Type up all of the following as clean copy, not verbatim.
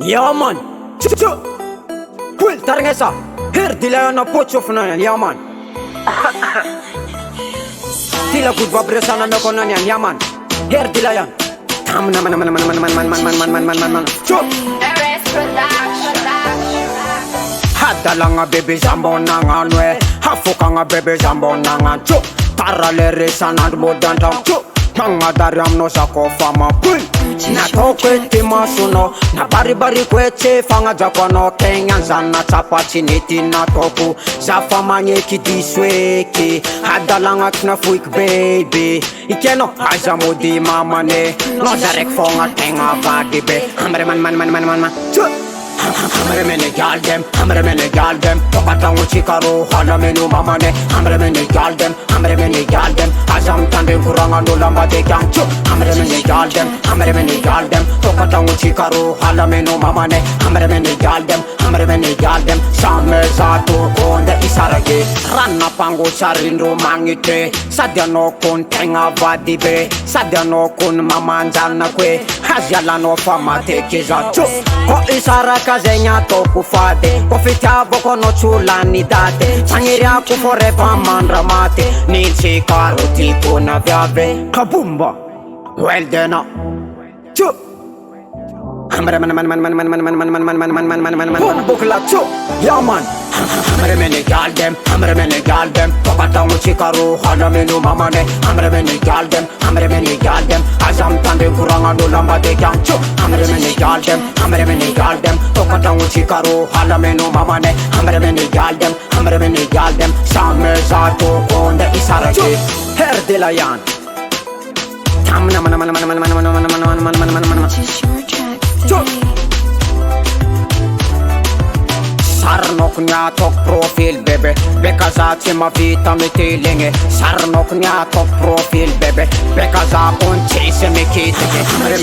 Ja man, Will tarngesa, herdila yana pocho funanan, ja man. Tila good vibration na konan yan, ja man. Herdila yan. Tam na man. Hadala nga baby zambo na nga nwe, hafuka nga baby zambo na nga cho. Taralere sana modan tam cho. Nanga daram no sako fama pul. Na tokwe timasuno, na bari kweche fanga jakono kenyan zana chapa chiniti na toku. Zafa manye kidisweke, hadalanga kna fuik baby. Ikeno haja modi mama ne, no zarek fonga tenga vadibe. Hamre man. Hamre mene gal dem, tokata uchikaro hala menu mama ne. Hamre mene gal dem, azam tande kuranga no lamba de gancho. Hamre mene gal dem, tokata uchikaro hala menu mama ne. Hamre mene gal dem, samme zato onde isarage. Ranna pango sarindo mangite, sadia no kon tenga vadibe, sadia no kon mama njana kwe, hazia no fama teke zato. Ko isara kazenya toku fade, ko fitavo kono chulani date. Sanyeri aku forever mandra mate, nilchi karoti kuna vyave. Kabumba, well dena. Chu. Hamre man. Bukla chu, yeah man. Hamre mene gal dem, tokata uchikaru hala menu mama ne. Hamre mene gal dem, azam tande kuranga no lamba de gancho. Hamre mene gal dem, tokata uchikaru hala menu mama ne. Hamre mene gal dem, samme zato onde isarage. Herdila yan. Tam na man. Sarnok nya tok profil bebe, bekaza chima vita me tilinge. Sarnok nya tok profil bebe, bekaza ponche se me kitike. Hamre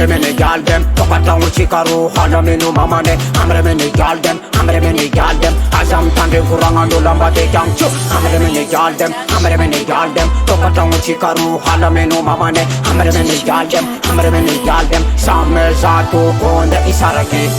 mene gal dem, tokata uchikaru hala menu mama ne. Hamre mene gal dem, azam tande kuranga no lamba de gancho. Hamre mene gal dem, tokata uchikaru hala menu mama ne. Hamre mene gal dem, samme zato onde isarage.